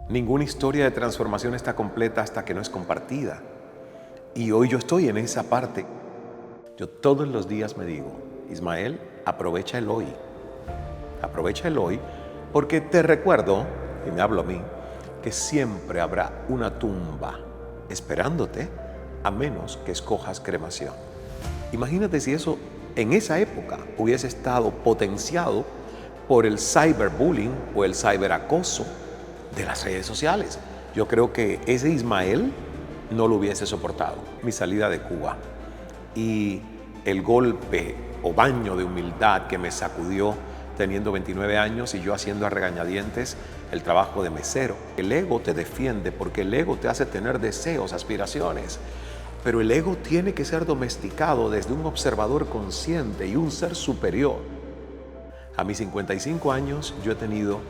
Ninguna historia de transformación está completa hasta que no es compartida. Y hoy yo estoy en esa parte. Yo todos los días me digo, Ismael, aprovecha el hoy. Aprovecha el hoy porque te recuerdo, y me hablo a mí, que siempre habrá una tumba esperándote a menos que escojas cremación. Imagínate si eso en esa época hubiese estado potenciado por el cyberbullying o el cyberacoso de las redes sociales. Yo creo que ese Ismael no lo hubiese soportado. Mi salida de Cuba y el golpe o baño de humildad que me sacudió teniendo 29 años y yo haciendo a regañadientes el trabajo de mesero. El ego te defiende porque el ego te hace tener deseos, aspiraciones. Pero el ego tiene que ser domesticado desde un observador consciente y un ser superior. A mis 55 años yo he tenido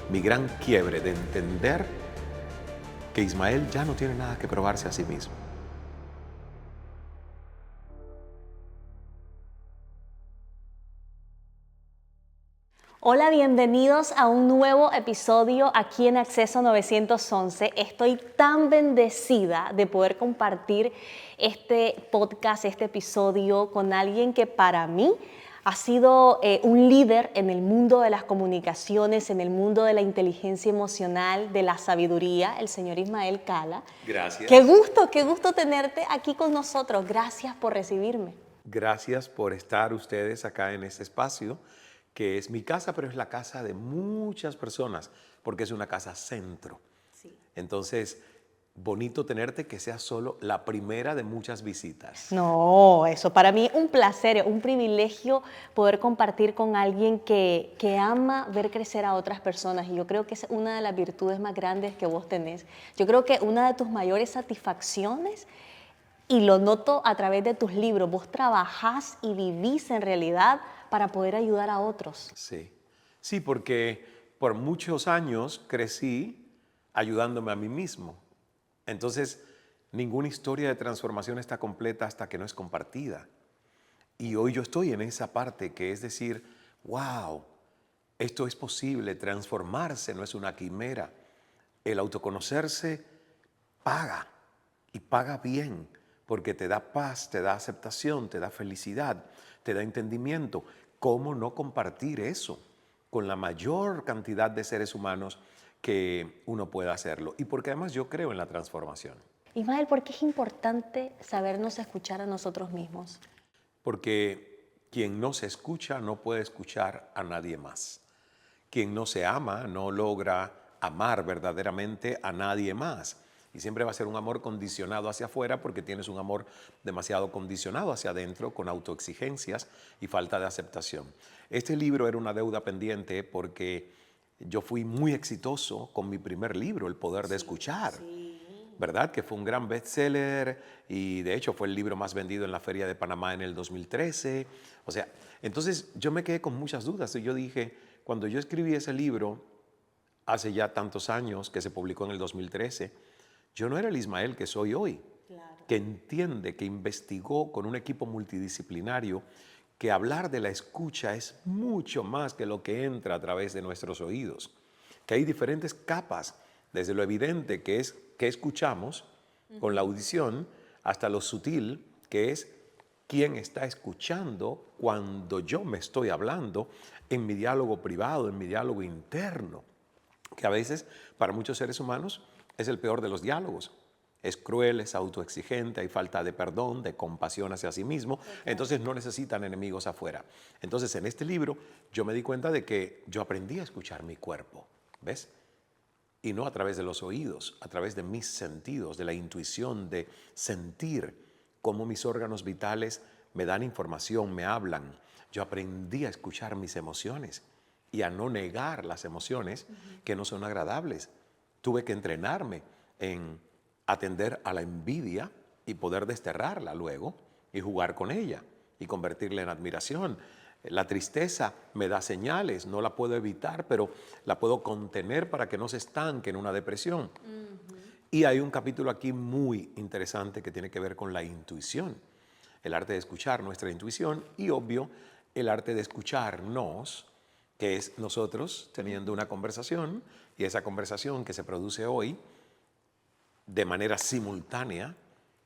mi gran quiebre de entender que Ismael ya no tiene nada que probarse a sí mismo. Hola, bienvenidos a un nuevo episodio aquí en Acceso 911. Estoy tan bendecida de poder compartir este podcast, este episodio con alguien que para mí ha sido un líder en el mundo de las comunicaciones, en el mundo de la inteligencia emocional, de la sabiduría, el señor Ismael Cala. Gracias. Qué gusto tenerte aquí con nosotros. Gracias por recibirme. Gracias por estar ustedes acá en este espacio, que es mi casa, pero es la casa de muchas personas, porque es una casa centro. Sí. Entonces, bonito tenerte, que seas solo la primera de muchas visitas. No, eso para mí un placer, un privilegio poder compartir con alguien que ama ver crecer a otras personas, y yo creo que es una de las virtudes más grandes que vos tenés. Yo creo que una de tus mayores satisfacciones, y lo noto a través de tus libros, vos trabajás y vivís en realidad para poder ayudar a otros. Sí, sí, porque por muchos años crecí ayudándome a mí mismo. Entonces, ninguna historia de transformación está completa hasta que no es compartida. Y hoy yo estoy en esa parte que es decir, wow, esto es posible, transformarse no es una quimera. El autoconocerse paga y paga bien, porque te da paz, te da aceptación, te da felicidad, te da entendimiento. ¿Cómo no compartir eso con la mayor cantidad de seres humanos que uno pueda hacerlo? Y porque además yo creo en la transformación. Ismael, ¿por qué es importante sabernos escuchar a nosotros mismos? Porque quien no se escucha no puede escuchar a nadie más. Quien no se ama no logra amar verdaderamente a nadie más. Y siempre va a ser un amor condicionado hacia afuera porque tienes un amor demasiado condicionado hacia adentro, con autoexigencias y falta de aceptación. Este libro era una deuda pendiente porque yo fui muy exitoso con mi primer libro, El Poder de Escuchar. ¿Verdad? Que fue un gran bestseller y de hecho fue el libro más vendido en la Feria de Panamá en el 2013. O sea, entonces yo me quedé con muchas dudas y yo dije, cuando yo escribí ese libro, hace ya tantos años que se publicó en el 2013, yo no era el Ismael que soy hoy, que entiende, que investigó con un equipo multidisciplinario que hablar de la escucha es mucho más que lo que entra a través de nuestros oídos, que hay diferentes capas, desde lo evidente que es que escuchamos con la audición hasta lo sutil que es quién está escuchando cuando yo me estoy hablando en mi diálogo privado, en mi diálogo interno, que a veces para muchos seres humanos es el peor de los diálogos. Es cruel, es autoexigente, hay falta de perdón, de compasión hacia sí mismo, entonces no necesitan enemigos afuera. Entonces en este libro yo me di cuenta de que yo aprendí a escuchar mi cuerpo, ¿ves? Y no a través de los oídos, a través de mis sentidos, de la intuición, de sentir cómo mis órganos vitales me dan información, me hablan. Yo aprendí a escuchar mis emociones y a no negar las emociones que no son agradables. Tuve que entrenarme en atender a la envidia y poder desterrarla luego y jugar con ella y convertirla en admiración. La tristeza me da señales, no la puedo evitar, pero la puedo contener para que no se estanque en una depresión. Y hay un capítulo aquí muy interesante que tiene que ver con la intuición, el arte de escuchar nuestra intuición y, obvio, el arte de escucharnos, que es nosotros teniendo una conversación Y esa conversación que se produce hoy de manera simultánea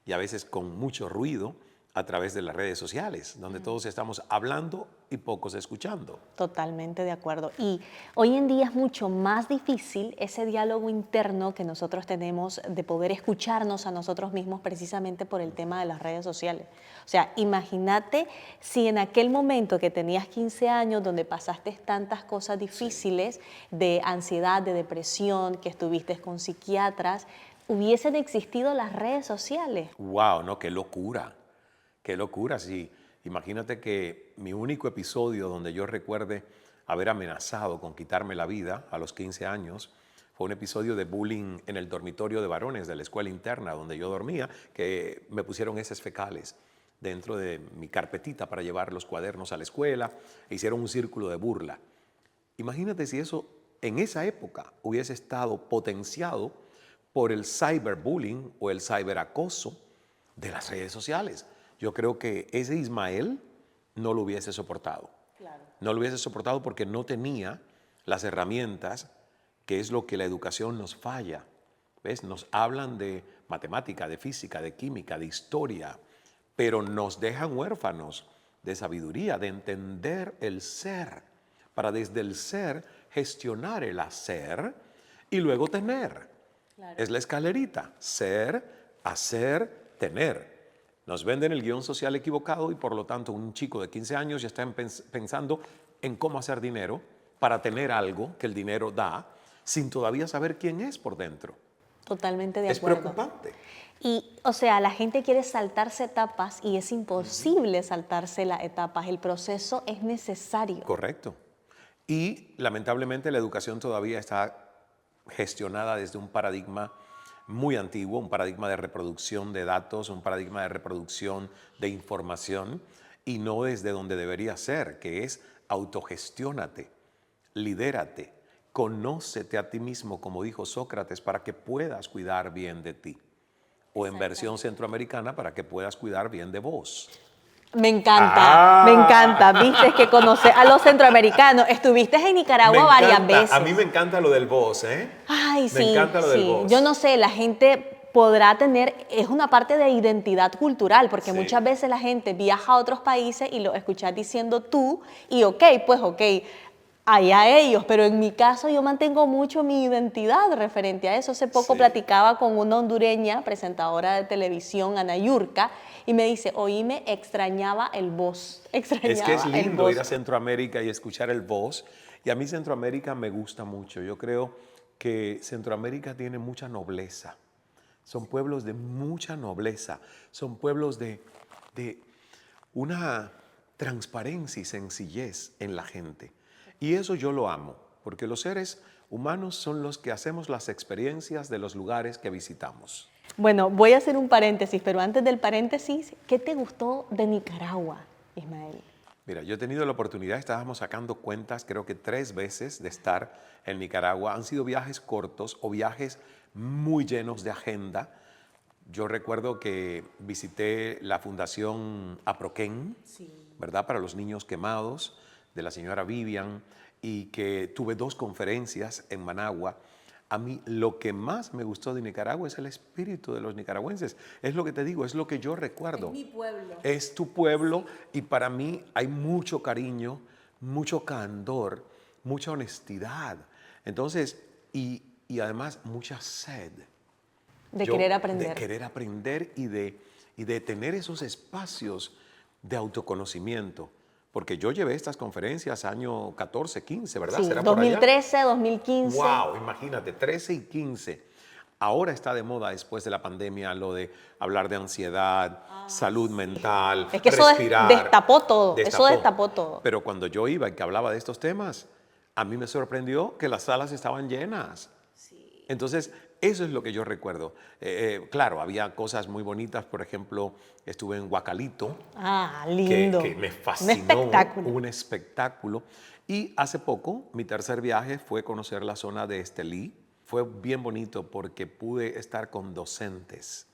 y a veces con mucho ruido a través de las redes sociales, donde todos estamos hablando y pocos escuchando. Totalmente de acuerdo. Y hoy en día es mucho más difícil ese diálogo interno que nosotros tenemos de poder escucharnos a nosotros mismos precisamente por el tema de las redes sociales. O sea, imagínate si en aquel momento que tenías 15 años, donde pasaste tantas cosas difíciles de ansiedad, de depresión, que estuviste con psiquiatras, hubiesen existido las redes sociales. ¡Wow! ¿No? ¡Qué locura! ¡Qué locura! Sí, imagínate que mi único episodio donde yo recuerde haber amenazado con quitarme la vida a los 15 años fue un episodio de bullying en el dormitorio de varones de la escuela interna donde yo dormía, que me pusieron heces fecales dentro de mi carpetita para llevar los cuadernos a la escuela e hicieron un círculo de burla. Imagínate si eso en esa época hubiese estado potenciado por el cyberbullying o el cyberacoso de las redes sociales. Yo creo que ese Ismael no lo hubiese soportado. Claro. No lo hubiese soportado porque no tenía las herramientas, que es lo que la educación nos falla. ¿Ves? Nos hablan de matemática, de física, de química, de historia, pero nos dejan huérfanos de sabiduría, de entender el ser, para desde el ser gestionar el hacer y luego tener. Claro. Es la escalerita, ser, hacer, tener. Nos venden el guión social equivocado y por lo tanto un chico de 15 años ya está pensando en cómo hacer dinero para tener algo que el dinero da sin todavía saber quién es por dentro. Totalmente de Es acuerdo. preocupante. Y, o sea, la gente quiere saltarse etapas y es imposible saltarse las etapas. El proceso es necesario. Correcto. Y lamentablemente la educación todavía está gestionada desde un paradigma muy antiguo, un paradigma de reproducción de datos, un paradigma de reproducción de información y no desde donde debería ser, que es autogestiónate, lidérate, conócete a ti mismo, como dijo Sócrates, para que puedas cuidar bien de ti. O en versión centroamericana, para que puedas cuidar bien de vos. Me encanta, me encanta. Viste que conoces a los centroamericanos. Estuviste en Nicaragua varias veces. A mí me encanta lo del vos, ¿eh? Ay, sí, Me encanta lo del sí. vos. Yo no sé, la gente podrá tener, es una parte de identidad cultural, porque Sí. muchas veces la gente viaja a otros países y lo escuchas diciendo tú y pues ok, allá ellos, pero en mi caso yo mantengo mucho mi identidad referente a eso. Hace poco Sí. platicaba con una hondureña, presentadora de televisión, Ana Yurka, y me dice, oíme, extrañaba el voz, extrañaba Es que es el lindo voz. ir a Centroamérica y escuchar el voz. Y a mí Centroamérica me gusta mucho. Yo creo que Centroamérica tiene mucha nobleza. Son pueblos de mucha nobleza. Son pueblos de una transparencia y sencillez en la gente. Y eso yo lo amo, porque los seres humanos son los que hacemos las experiencias de los lugares que visitamos. Bueno, voy a hacer un paréntesis, pero antes del paréntesis, ¿qué te gustó de Nicaragua, Ismael? Mira, yo he tenido la oportunidad, estábamos sacando cuentas, creo que 3 veces de estar en Nicaragua. Han sido viajes cortos o viajes muy llenos de agenda. Yo recuerdo que visité la Fundación Aproquén, ¿verdad? Para los niños quemados, de la señora Vivian, y que tuve 2 conferencias en Managua. A mí lo que más me gustó de Nicaragua es el espíritu de los nicaragüenses. Es lo que te digo, es lo que yo recuerdo. Es mi pueblo. Es tu pueblo y para mí hay mucho cariño, mucho candor, mucha honestidad. Entonces, y además mucha sed. De querer aprender. De querer aprender y de tener esos espacios de autoconocimiento. Porque yo llevé estas conferencias año 14, 15, ¿verdad? Sí, ¿Será por allá? 2013, 2015. ¡Wow! Imagínate, 13 y 15. Ahora está de moda después de la pandemia lo de hablar de ansiedad, salud mental, Es que eso respirar. destapó todo, eso destapó todo. Pero cuando yo iba y que hablaba de estos temas, a mí me sorprendió que las salas estaban llenas. Entonces, eso es lo que yo recuerdo. Claro, había cosas muy bonitas. Por ejemplo, estuve en Huacalito. Ah, lindo. Que me fascinó. Un espectáculo. Un espectáculo. Y hace poco, mi tercer viaje fue conocer la zona de Estelí. Fue bien bonito porque pude estar con docentes,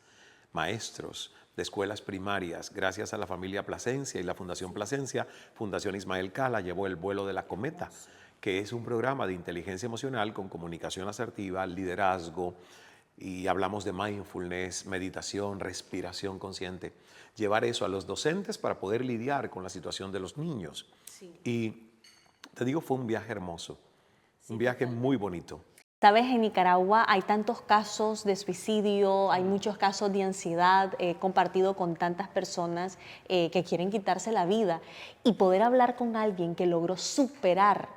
maestros de escuelas primarias. Gracias a la familia Plasencia y la Fundación Plasencia, Fundación Ismael Cala llevó el vuelo de la cometa, que es un programa de inteligencia emocional con comunicación asertiva, liderazgo, y hablamos de mindfulness, meditación, respiración consciente. Llevar eso a los docentes para poder lidiar con la situación de los niños. Sí. Y te digo, fue un viaje hermoso, un viaje muy bonito. Sabes, en Nicaragua hay tantos casos de suicidio, hay muchos casos de ansiedad, compartido con tantas personas que quieren quitarse la vida. Y poder hablar con alguien que logró superar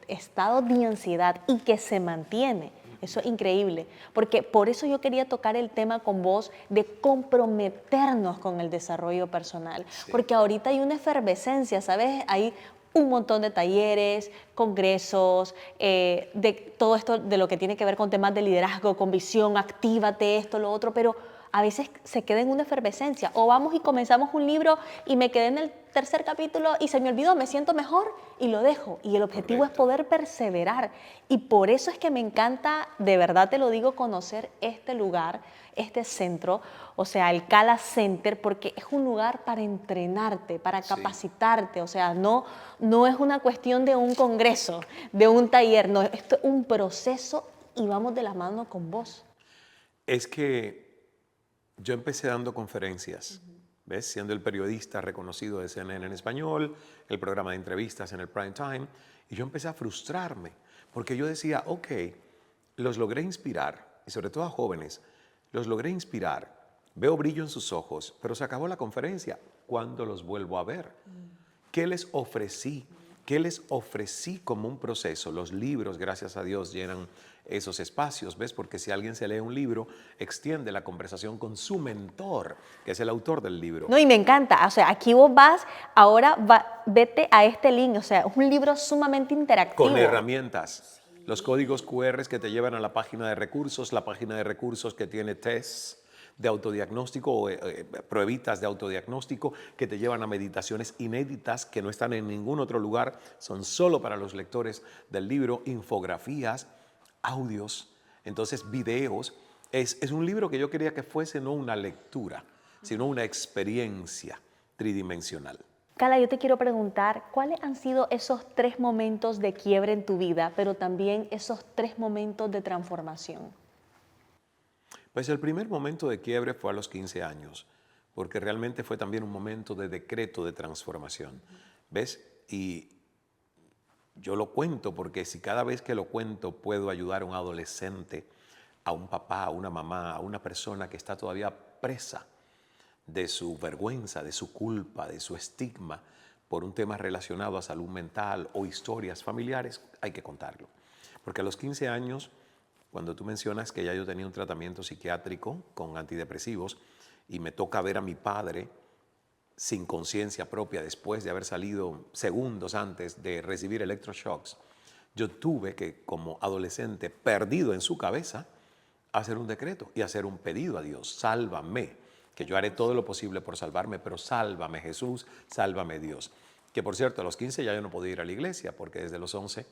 estados de ansiedad y que se mantiene, eso es increíble. Porque por eso yo quería tocar el tema con vos de comprometernos con el desarrollo personal. Sí. Porque ahorita hay una efervescencia, ¿sabes? Hay un montón de talleres, congresos, de todo esto de lo que tiene que ver con temas de liderazgo, con visión, actívate, esto, lo otro, pero a veces se queda en una efervescencia. O vamos y comenzamos un libro y me quedé en el tercer capítulo y se me olvidó, me siento mejor y lo dejo. Y el objetivo es poder perseverar. Y por eso es que me encanta, de verdad te lo digo, conocer este lugar, este centro, o sea, el Cala Center, porque es un lugar para entrenarte, para capacitarte, o sea, no es una cuestión de un congreso, de un taller, no, esto es un proceso y vamos de la mano con vos. Es que yo empecé dando conferencias, ¿ves? Siendo el periodista reconocido de CNN en español, el programa de entrevistas en el prime time, y yo empecé a frustrarme, porque yo decía, ok, los logré inspirar, y sobre todo a jóvenes, los logré inspirar, veo brillo en sus ojos, pero se acabó la conferencia, ¿cuándo los vuelvo a ver? ¿Qué les ofrecí? ¿Qué les ofrecí como un proceso? Los libros, gracias a Dios, llenan esos espacios, ¿ves? Porque si alguien se lee un libro, extiende la conversación con su mentor, que es el autor del libro. No, y me encanta, o sea, aquí vos vas, ahora vete a este link, o sea, es un libro sumamente interactivo. Con herramientas, los códigos QR que te llevan a la página de recursos que tiene tests de autodiagnóstico o pruebitas de autodiagnóstico que te llevan a meditaciones inéditas que no están en ningún otro lugar, son solo para los lectores del libro, infografías, audios, entonces videos. Es un libro que yo quería que fuese no una lectura, sino una experiencia tridimensional. Cala, yo te quiero preguntar, ¿cuáles han sido esos 3 momentos de quiebre en tu vida, pero también esos 3 momentos de transformación? Pues el primer momento de quiebre fue a los 15 años, porque realmente fue también un momento de decreto de transformación. ¿Ves? Y yo lo cuento porque si cada vez que lo cuento puedo ayudar a un adolescente, a un papá, a una mamá, a una persona que está todavía presa de su vergüenza, de su culpa, de su estigma por un tema relacionado a salud mental o historias familiares, hay que contarlo. Porque a los 15 años, cuando tú mencionas que ya yo tenía un tratamiento psiquiátrico con antidepresivos y me toca ver a mi padre sin conciencia propia después de haber salido segundos antes de recibir electroshocks, yo tuve que, como adolescente perdido en su cabeza, hacer un decreto y hacer un pedido a Dios: sálvame, que yo haré todo lo posible por salvarme, pero sálvame Jesús, sálvame Dios. Que por cierto, a los 15 ya yo no podía ir a la iglesia, porque desde los 11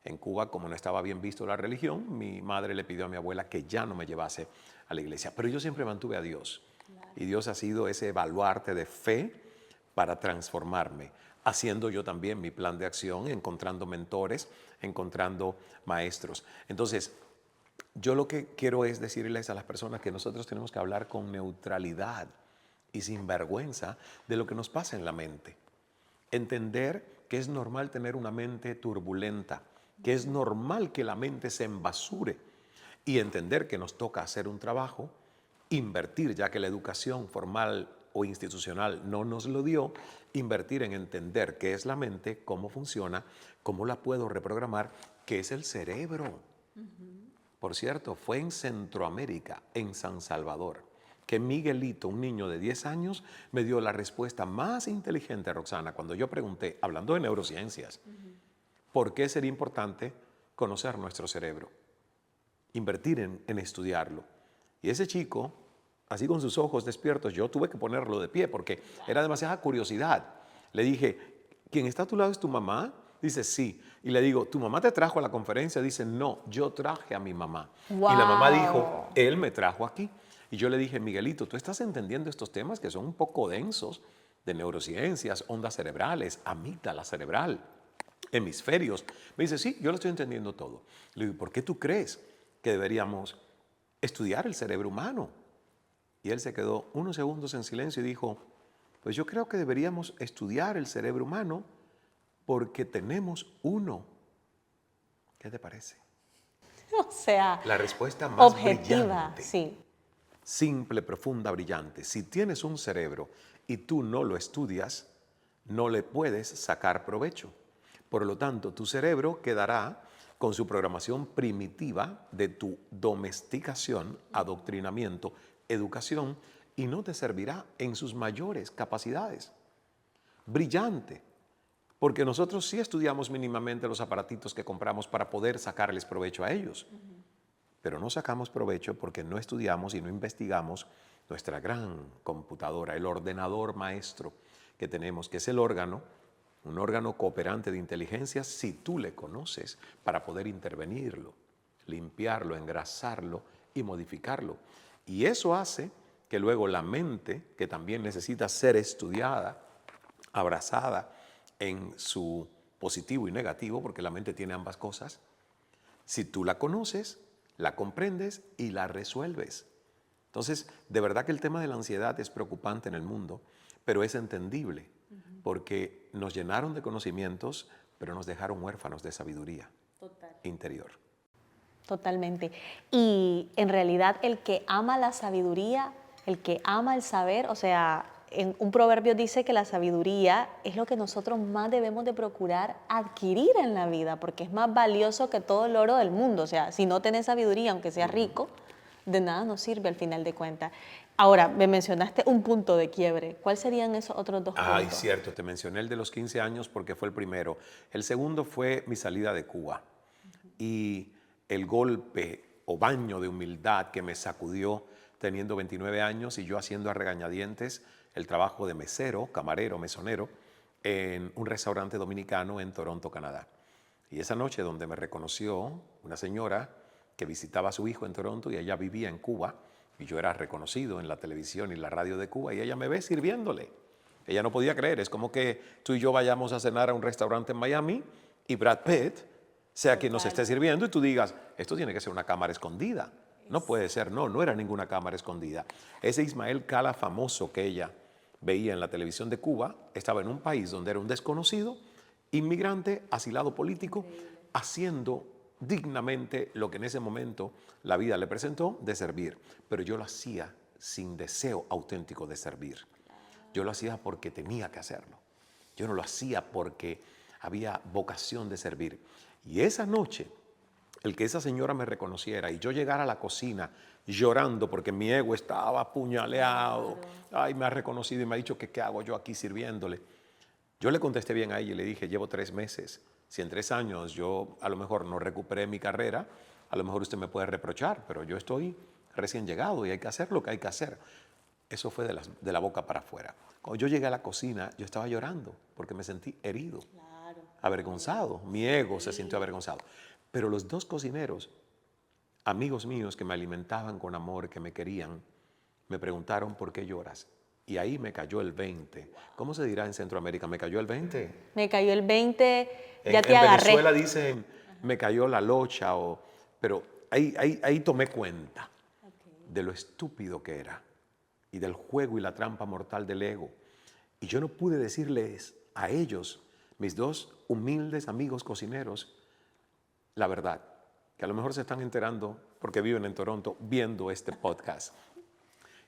en Cuba, como no estaba bien visto la religión, mi madre le pidió a mi abuela que ya no me llevase a la iglesia. Pero yo siempre mantuve a Dios. Y Dios ha sido ese baluarte de fe para transformarme, haciendo yo también mi plan de acción, encontrando mentores, encontrando maestros. Entonces, yo lo que quiero es decirles a las personas que nosotros tenemos que hablar con neutralidad y sin vergüenza de lo que nos pasa en la mente. Entender que es normal tener una mente turbulenta, que es normal que la mente se embasure, y entender que nos toca hacer un trabajo, invertir, ya que la educación formal o institucional no nos lo dio, invertir en entender qué es la mente, cómo funciona, cómo la puedo reprogramar, qué es el cerebro. Por cierto, fue en Centroamérica, en San Salvador, que Miguelito, un niño de 10 años, me dio la respuesta más inteligente, Roxana, cuando yo pregunté, hablando de neurociencias, ¿por qué sería importante conocer nuestro cerebro? Invertir en estudiarlo. Y ese chico, así con sus ojos despiertos, yo tuve que ponerlo de pie porque era demasiada curiosidad. Le dije, ¿quién está a tu lado es tu mamá? Dice, sí. Y le digo, ¿tu mamá te trajo a la conferencia? Dice, no, yo traje a mi mamá. Wow. Y la mamá dijo, él me trajo aquí. Y yo le dije, Miguelito, ¿tú estás entendiendo estos temas que son un poco densos de neurociencias, ondas cerebrales, amígdala cerebral? hemisferios. Me dice, sí, yo lo estoy entendiendo todo. Le digo, ¿por qué tú crees que deberíamos estudiar el cerebro humano? Y él se quedó unos segundos en silencio y dijo, pues yo creo que deberíamos estudiar el cerebro humano porque tenemos uno. ¿Qué te parece? O sea, La respuesta más objetiva, brillante. sí. Simple, profunda, brillante. Si tienes un cerebro y tú no lo estudias, no le puedes sacar provecho. Por lo tanto, tu cerebro quedará con su programación primitiva de tu domesticación, adoctrinamiento, educación, y no te servirá en sus mayores capacidades. Brillante, porque nosotros sí estudiamos mínimamente los aparatitos que compramos para poder sacarles provecho a ellos. Pero no sacamos provecho porque no estudiamos y no investigamos nuestra gran computadora, el ordenador maestro que tenemos, que es el órgano, un órgano cooperante de inteligencia si tú le conoces para poder intervenirlo, limpiarlo, engrasarlo y modificarlo. Y eso hace que luego la mente, que también necesita ser estudiada, abrazada en su positivo y negativo, porque la mente tiene ambas cosas, si tú la conoces, la comprendes y la resuelves. Entonces, de verdad que el tema de la ansiedad es preocupante en el mundo, pero es entendible, porque nos llenaron de conocimientos, pero nos dejaron huérfanos de sabiduría interior. Totalmente. Y en realidad el que ama la sabiduría, el que ama el saber, o sea, en un proverbio dice que la sabiduría es lo que nosotros más debemos de procurar adquirir en la vida, porque es más valioso que todo el oro del mundo. O sea, si no tenés sabiduría, aunque seas rico, de nada nos sirve al final de cuentas. Ahora, me mencionaste un punto de quiebre. ¿Cuáles serían esos otros dos puntos? Ay, cierto, te mencioné el de los 15 años porque fue el primero. El segundo fue mi salida de Cuba y el golpe o baño de humildad que me sacudió teniendo 29 años y yo haciendo a regañadientes el trabajo de mesero, camarero, mesonero en un restaurante dominicano en Toronto, Canadá. Y esa noche donde me reconoció una señora que visitaba a su hijo en Toronto y ella vivía en Cuba y yo era reconocido en la televisión y la radio de Cuba y ella me ve sirviéndole. Ella no podía creer, es como que tú y yo vayamos a cenar a un restaurante en Miami y Brad Pitt sea quien nos esté sirviendo y tú digas, esto tiene que ser una cámara escondida. No puede ser, no era ninguna cámara escondida. Ese Ismael Cala famoso que ella veía en la televisión de Cuba estaba en un país donde era un desconocido, inmigrante, asilado político, haciendo dignamente lo que en ese momento la vida le presentó de servir. Pero yo lo hacía sin deseo auténtico de servir. Yo lo hacía porque tenía que hacerlo. Yo no lo hacía porque había vocación de servir. Y esa noche, el que esa señora me reconociera y yo llegara a la cocina llorando porque mi ego estaba apuñaleado, ay, me ha reconocido y me ha dicho que qué hago yo aquí sirviéndole. Yo le contesté bien a ella y le dije, llevo 3 meses. Si en 3 años yo a lo mejor no recuperé mi carrera, a lo mejor usted me puede reprochar, pero yo estoy recién llegado y hay que hacer lo que hay que hacer. Eso fue de la boca para afuera. Cuando yo llegué a la cocina, yo estaba llorando porque me sentí herido, avergonzado. Mi ego se sintió avergonzado. Pero los 2 cocineros, amigos míos que me alimentaban con amor, que me querían, me preguntaron por qué lloras. Y ahí me cayó el 20. ¿Cómo se dirá en Centroamérica? ¿Me cayó el 20? Me cayó el 20, ya te En agarré. Venezuela dicen, me cayó la locha, pero ahí tomé cuenta de lo estúpido que era y del juego y la trampa mortal del ego. Y yo no pude decirles a ellos, mis 2 humildes amigos cocineros, la verdad, que a lo mejor se están enterando porque viven en Toronto viendo este podcast.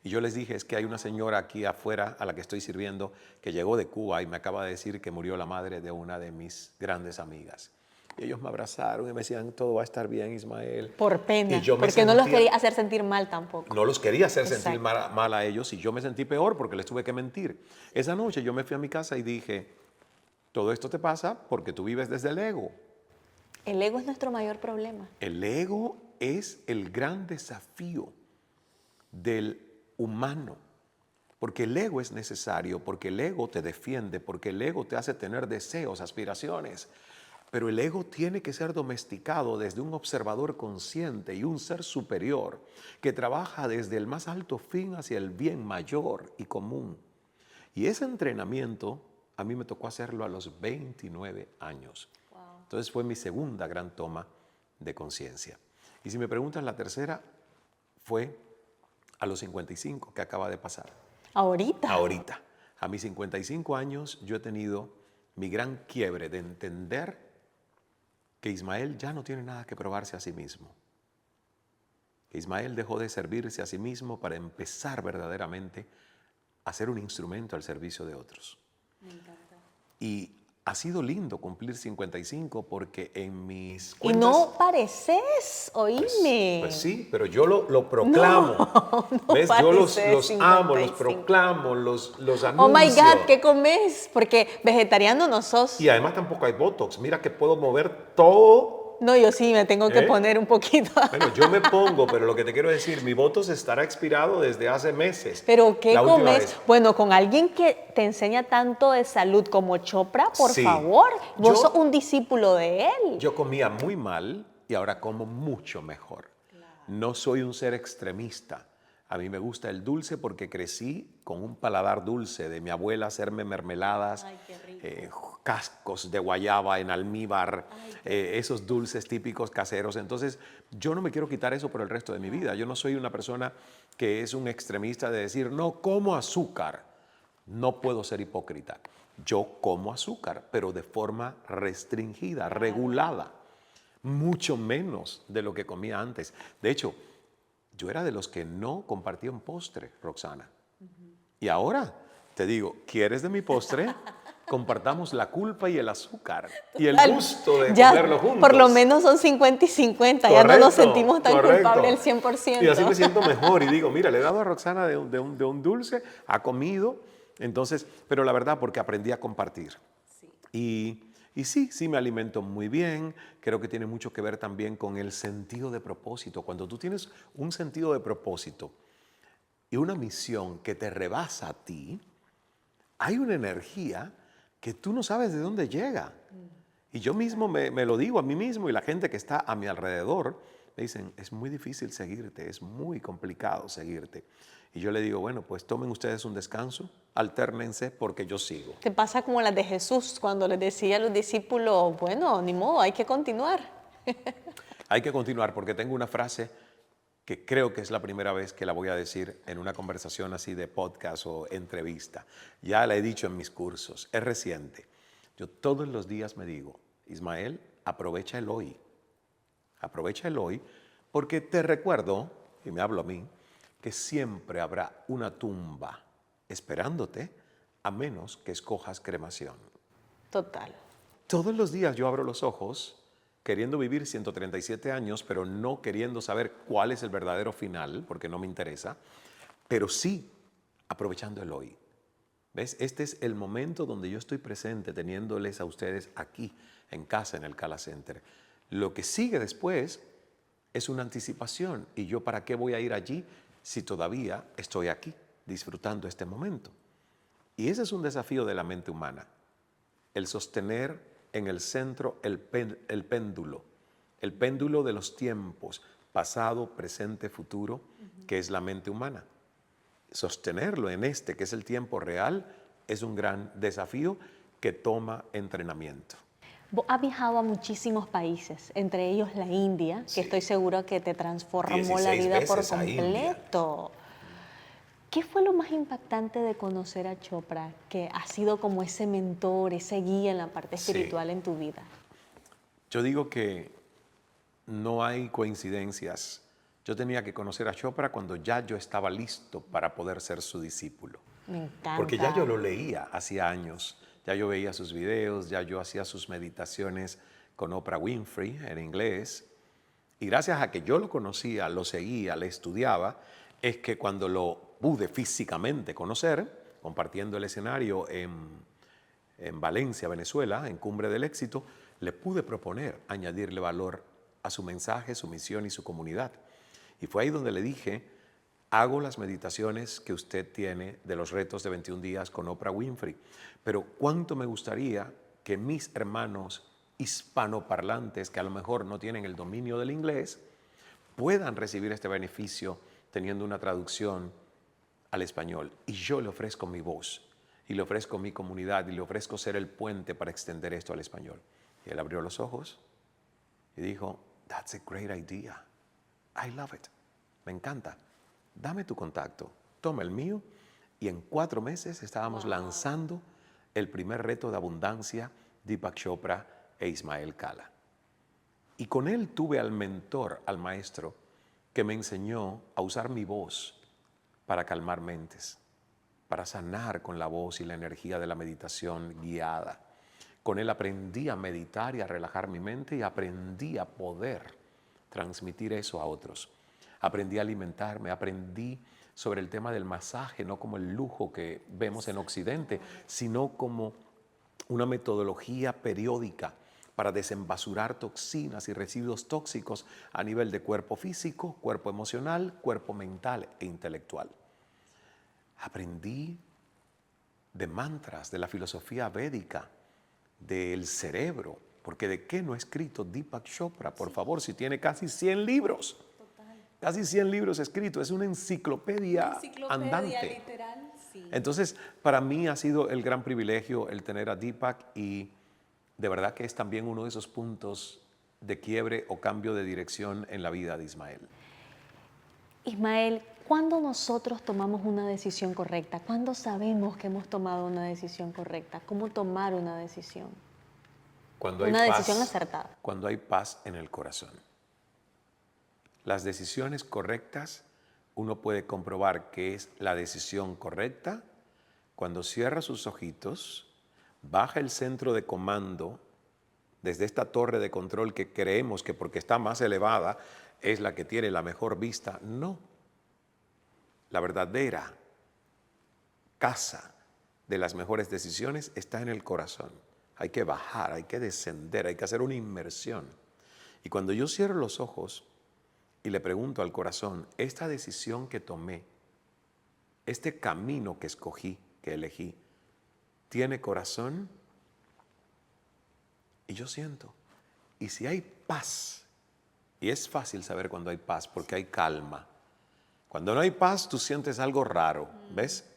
Y yo les dije, es que hay una señora aquí afuera a la que estoy sirviendo que llegó de Cuba y me acaba de decir que murió la madre de una de mis grandes amigas. Y ellos me abrazaron y me decían, todo va a estar bien, Ismael. Por pena, Y yo me porque no los sentía- quería hacer sentir mal tampoco. No los quería hacer sentir Exacto. mal a ellos y yo me sentí peor porque les tuve que mentir. Esa noche yo me fui a mi casa y dije, todo esto te pasa porque tú vives desde el ego. El ego es nuestro mayor problema. El ego es el gran desafío del humano, porque el ego es necesario, porque el ego te defiende, porque el ego te hace tener deseos, aspiraciones, pero el ego tiene que ser domesticado desde un observador consciente y un ser superior que trabaja desde el más alto fin hacia el bien mayor y común. Y ese entrenamiento a mí me tocó hacerlo a los 29 años. Entonces fue mi segunda gran toma de conciencia. Y si me preguntas, la tercera fue a los 55, que acaba de pasar. Ahorita. Ahorita. A mis 55 años yo he tenido mi gran quiebre de entender que Ismael ya no tiene nada que probarse a sí mismo. Que Ismael dejó de servirse a sí mismo para empezar verdaderamente a ser un instrumento al servicio de otros. Me encanta. Y ha sido lindo cumplir 55 porque en mis Y cuentas... no pareces, oíme. Pues sí, pero yo lo proclamo. No ¿Ves? Yo los pareces amo, los 55. proclamo, los anuncio. Oh my God, ¿qué comes? Porque vegetariano no sos. Y además tampoco hay Botox. Mira que puedo mover todo. No, yo sí me tengo que poner un poquito. Bueno, yo me pongo, pero lo que te quiero decir, mi Botox estará expirado desde hace meses. Pero ¿qué La última comes? vez. Bueno, con alguien que te enseña tanto de salud como Chopra, por Sí. favor. Vos Yo- sos un discípulo de él. Yo comía muy mal y ahora como mucho mejor. No soy un ser extremista. A mí me gusta el dulce porque crecí con un paladar dulce de mi abuela hacerme mermeladas, Ay, qué rico. cascos de guayaba en almíbar, esos dulces típicos caseros. Entonces, yo no me quiero quitar eso por el resto de mi vida. Yo no soy una persona que es un extremista de decir, no como azúcar. No puedo ser hipócrita. Yo como azúcar, pero de forma restringida, regulada. Mucho menos de lo que comía antes. De hecho, yo era de los que no compartía un postre, Roxana. Y ahora te digo, ¿quieres de mi postre? Compartamos la culpa y el azúcar y el gusto de Ya, comerlo juntos. por lo menos son 50 y 50, ya no nos sentimos tan correcto. culpables al 100%. Y así me siento mejor y digo, mira, le he dado a Roxana de un dulce, ha comido, entonces, pero la verdad porque aprendí a compartir. Y sí me alimento muy bien, creo que tiene mucho que ver también con el sentido de propósito. Cuando tú tienes un sentido de propósito y una misión que te rebasa a ti, hay una energía que tú no sabes de dónde llega. Y yo mismo me lo digo a mí mismo y la gente que está a mi alrededor me dicen, es muy difícil seguirte, es muy complicado seguirte. Y yo le digo, bueno, pues tomen ustedes un descanso, altérnense porque yo sigo. Te pasa como las de Jesús cuando les decía a los discípulos, bueno, ni modo, hay que continuar. Hay que continuar porque tengo una frase que creo que es la primera vez que la voy a decir en una conversación así de podcast o entrevista. Ya la he dicho en mis cursos, es reciente. Yo todos los días me digo, Ismael, aprovecha el hoy. Aprovecha el hoy porque te recuerdo, y me hablo a mí, que siempre habrá una tumba esperándote a menos que escojas cremación. Total. Todos los días yo abro los ojos queriendo vivir 137 años, pero no queriendo saber cuál es el verdadero final, porque no me interesa, pero sí aprovechando el hoy. ¿Ves? Este es el momento donde yo estoy presente, teniéndoles a ustedes aquí, en casa, en el Cala Center. Lo que sigue después es una anticipación. ¿Y yo para qué voy a ir allí si todavía estoy aquí, disfrutando este momento? Y ese es un desafío de la mente humana, el sostener en el centro el péndulo de los tiempos, pasado, presente, futuro, que es la mente humana. Sostenerlo en este, que es el tiempo real, es un gran desafío que toma entrenamiento. Vos has viajado a muchísimos países, entre ellos la India, Sí. que estoy seguro que te transformó 16 la vida por veces a India. completo. ¿Qué fue lo más impactante de conocer a Chopra, que ha sido como ese mentor, ese guía en la parte Sí. espiritual en tu vida? Yo digo que no hay coincidencias. Yo tenía que conocer a Chopra cuando ya yo estaba listo para poder ser su discípulo. Me encanta. Porque ya yo lo leía hacía años, ya yo veía sus videos, ya yo hacía sus meditaciones con Oprah Winfrey en inglés. Y gracias a que yo lo conocía, lo seguía, le estudiaba, es que cuando lo pude físicamente conocer, compartiendo el escenario en Valencia, Venezuela, en Cumbre del Éxito, le pude proponer añadirle valor a su mensaje, su misión y su comunidad. Y fue ahí donde le dije, hago las meditaciones que usted tiene de los retos de 21 días con Oprah Winfrey, pero cuánto me gustaría que mis hermanos hispanoparlantes, que a lo mejor no tienen el dominio del inglés, puedan recibir este beneficio teniendo una traducción al español. Y yo le ofrezco mi voz, y le ofrezco mi comunidad, y le ofrezco ser el puente para extender esto al español. Y él abrió los ojos y dijo, "That's a great idea. I love it. Me encanta. Dame tu contacto, toma el mío". Y en 4 meses estábamos lanzando el primer reto de abundancia, Deepak Chopra e Ismael Cala. Y con él tuve al mentor, al maestro, que me enseñó a usar mi voz para calmar mentes, para sanar con la voz y la energía de la meditación guiada. Con él aprendí a meditar y a relajar mi mente y aprendí a poder transmitir eso a otros. Aprendí a alimentarme, aprendí sobre el tema del masaje, no como el lujo que vemos en Occidente, sino como una metodología periódica para desenbasurar toxinas y residuos tóxicos a nivel de cuerpo físico, cuerpo emocional, cuerpo mental e intelectual. Aprendí de mantras, de la filosofía védica, del cerebro, porque ¿de qué no ha escrito Deepak Chopra? Por favor, si tiene casi 100 libros. Casi 100 libros escritos, es una enciclopedia andante. Literal, sí. Entonces, para mí ha sido el gran privilegio el tener a Deepak y de verdad que es también uno de esos puntos de quiebre o cambio de dirección en la vida de Ismael. Ismael, ¿cuándo nosotros tomamos una decisión correcta? ¿Cuándo sabemos que hemos tomado una decisión correcta? ¿Cómo tomar una decisión? Cuando hay Una paz, decisión acertada. cuando hay paz en el corazón. Las decisiones correctas, uno puede comprobar que es la decisión correcta cuando cierra sus ojitos, baja el centro de comando desde esta torre de control que creemos que porque está más elevada es la que tiene la mejor vista. No. La verdadera casa de las mejores decisiones está en el corazón. Hay que bajar, hay que descender, hay que hacer una inmersión. Y cuando yo cierro los ojos y le pregunto al corazón, esta decisión que tomé, este camino que escogí, que elegí, ¿tiene corazón? Y yo siento. Y si hay paz, y es fácil saber cuando hay paz porque hay calma. Cuando no hay paz, tú sientes algo raro, ¿ves?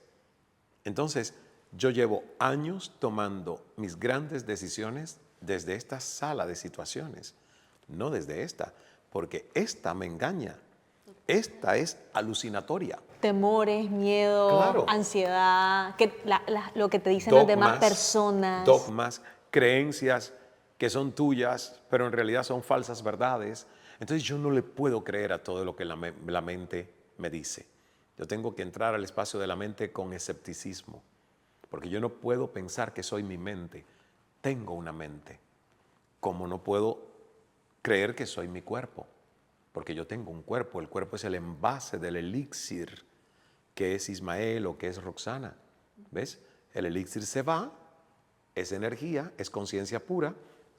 Entonces, yo llevo años tomando mis grandes decisiones desde esta sala de situaciones, no desde esta, porque esta me engaña. Esta es alucinatoria. Temores, miedo, Claro. ansiedad, lo que te dicen las demás Dogmas, personas. dogmas, creencias que son tuyas, pero en realidad son falsas verdades. Entonces yo no le puedo creer a todo lo que la mente me dice. Yo tengo que entrar al espacio de la mente con escepticismo, porque yo no puedo pensar que soy mi mente. Tengo una mente. Como no puedo creer que soy mi cuerpo, porque yo tengo un cuerpo. El cuerpo es el envase del elixir que es Ismael o que es Roxana. ¿Ves? El elixir se va, es energía, es conciencia pura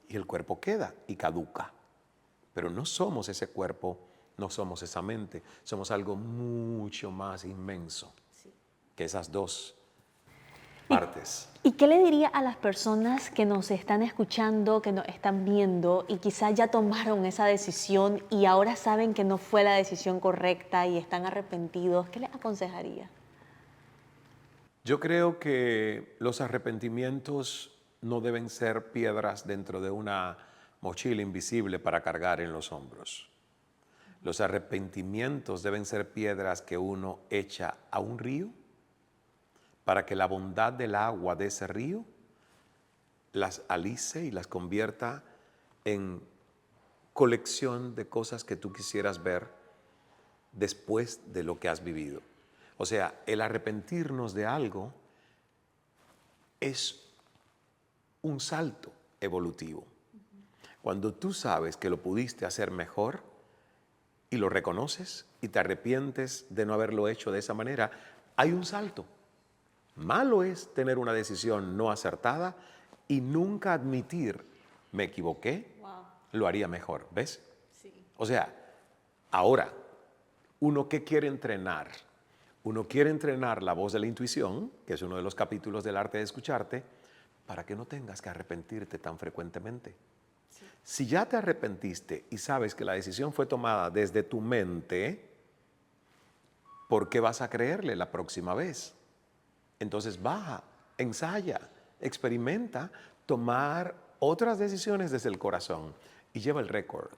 y el cuerpo queda y caduca. Pero no somos ese cuerpo, no somos esa mente, somos algo mucho más inmenso que esas dos partes. ¿Y qué le diría a las personas que nos están escuchando, que nos están viendo y quizás ya tomaron esa decisión y ahora saben que no fue la decisión correcta y están arrepentidos? ¿Qué les aconsejaría? Yo creo que los arrepentimientos no deben ser piedras dentro de una mochila invisible para cargar en los hombros. Los arrepentimientos deben ser piedras que uno echa a un río para que la bondad del agua de ese río las alice y las convierta en colección de cosas que tú quisieras ver después de lo que has vivido. O sea, el arrepentirnos de algo es un salto evolutivo. Cuando tú sabes que lo pudiste hacer mejor y lo reconoces y te arrepientes de no haberlo hecho de esa manera, hay un salto. Malo es tener una decisión no acertada y nunca admitir, me equivoqué, lo haría mejor, ¿ves? Sí. O sea, ahora, ¿uno qué quiere entrenar? Uno quiere entrenar la voz de la intuición, que es uno de los capítulos del arte de escucharte, para que no tengas que arrepentirte tan frecuentemente. Sí. Si ya te arrepentiste y sabes que la decisión fue tomada desde tu mente, ¿por qué vas a creerle la próxima vez? Entonces baja, ensaya, experimenta tomar otras decisiones desde el corazón y lleva el récord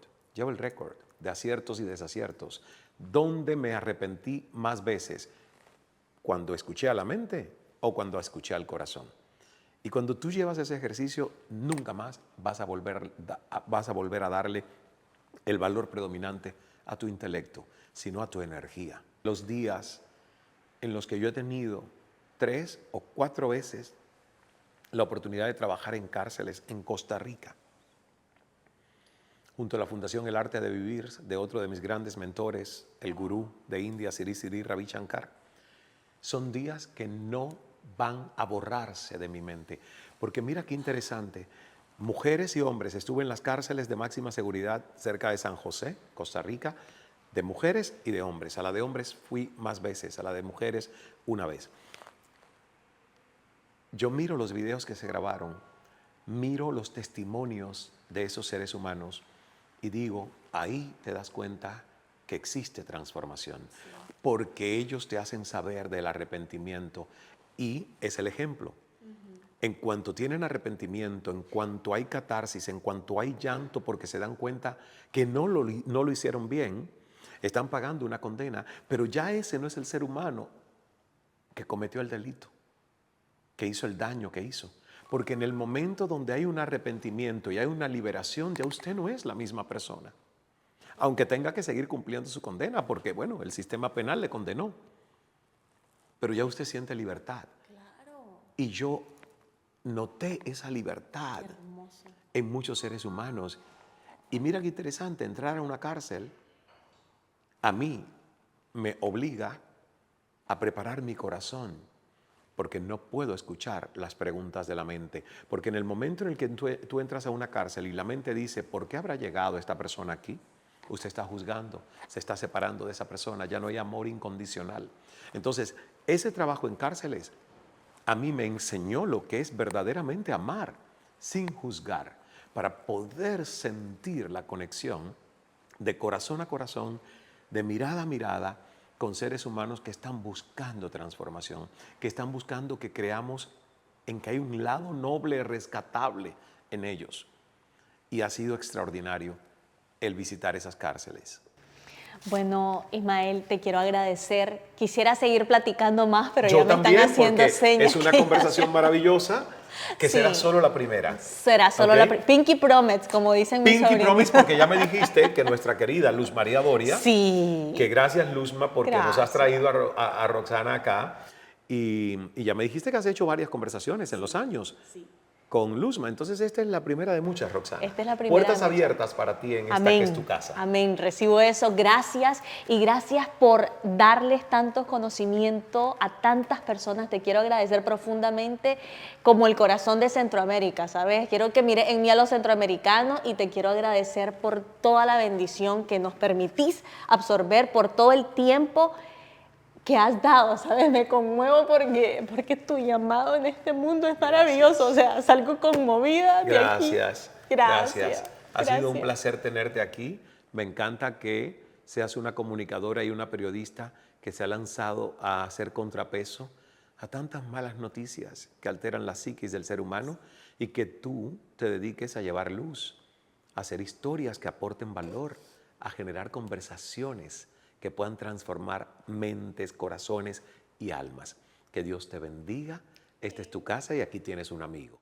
de aciertos y desaciertos. ¿Dónde me arrepentí más veces? ¿Cuando escuché a la mente o cuando escuché al corazón? Y cuando tú llevas ese ejercicio, nunca más vas a volver a darle el valor predominante a tu intelecto, sino a tu energía. Los días en los que yo he tenido 3 o 4 veces la oportunidad de trabajar en cárceles en Costa Rica, junto a la Fundación El Arte de Vivir, de otro de mis grandes mentores, el gurú de India, Sri Ravi Shankar, son días que no van a borrarse de mi mente. Porque mira qué interesante, mujeres y hombres, estuve en las cárceles de máxima seguridad cerca de San José, Costa Rica, de mujeres y de hombres. A la de hombres fui más veces, a la de mujeres una vez. Yo miro los videos que se grabaron, miro los testimonios de esos seres humanos y digo, ahí te das cuenta que existe transformación, porque ellos te hacen saber del arrepentimiento y es el ejemplo. En cuanto tienen arrepentimiento, en cuanto hay catarsis, en cuanto hay llanto porque se dan cuenta que no lo hicieron bien, están pagando una condena, pero ya ese no es el ser humano que cometió el delito, que hizo el daño que hizo. Porque en el momento donde hay un arrepentimiento y hay una liberación, ya usted no es la misma persona. Aunque tenga que seguir cumpliendo su condena, porque bueno, el sistema penal le condenó. Pero ya usted siente libertad. Claro. Y yo noté esa libertad en muchos seres humanos. Y mira qué interesante, entrar a una cárcel a mí me obliga a preparar mi corazón, porque no puedo escuchar las preguntas de la mente. Porque en el momento en el que tú entras a una cárcel y la mente dice, ¿por qué habrá llegado esta persona aquí? Usted está juzgando, se está separando de esa persona, ya no hay amor incondicional. Entonces, ese trabajo en cárceles a mí me enseñó lo que es verdaderamente amar sin juzgar, para poder sentir la conexión de corazón a corazón, de mirada a mirada, con seres humanos que están buscando transformación, que están buscando que creamos en que hay un lado noble, rescatable en ellos. Y ha sido extraordinario el visitar esas cárceles. Bueno, Ismael, te quiero agradecer. Quisiera seguir platicando más, pero Yo ya me también, están haciendo porque señas. es una conversación maravillosa que será Sí. solo la primera. Será solo ¿Ok? la Pinky Promise, como dicen mis Pinky sobrinos. Promise, porque ya me dijiste que nuestra querida Luz María Doria, Sí. que gracias Luzma porque nos has Gracias. traído a Roxana acá y ya me dijiste que has hecho varias conversaciones en los años con Luzma. Entonces esta es la primera de muchas, Roxana. Esta es la primera Puertas de muchas. abiertas para ti en esta Amén. que es tu casa. Amén. Recibo eso. Gracias y gracias por darles tanto conocimiento a tantas personas. Te quiero agradecer profundamente como el corazón de Centroamérica, ¿sabes? Quiero que mire en mí a los centroamericanos y te quiero agradecer por toda la bendición que nos permitís absorber, por todo el tiempo que has dado, ¿sabes? Me conmuevo porque tu llamado en este mundo es maravilloso. O sea, salgo conmovida de aquí. Gracias. Gracias. Ha sido un Gracias. placer tenerte aquí. Me encanta que seas una comunicadora y una periodista que se ha lanzado a hacer contrapeso a tantas malas noticias que alteran la psiquis del ser humano y que tú te dediques a llevar luz, a hacer historias que aporten valor, a generar conversaciones que puedan transformar mentes, corazones y almas. Que Dios te bendiga. Esta es tu casa y aquí tienes un amigo.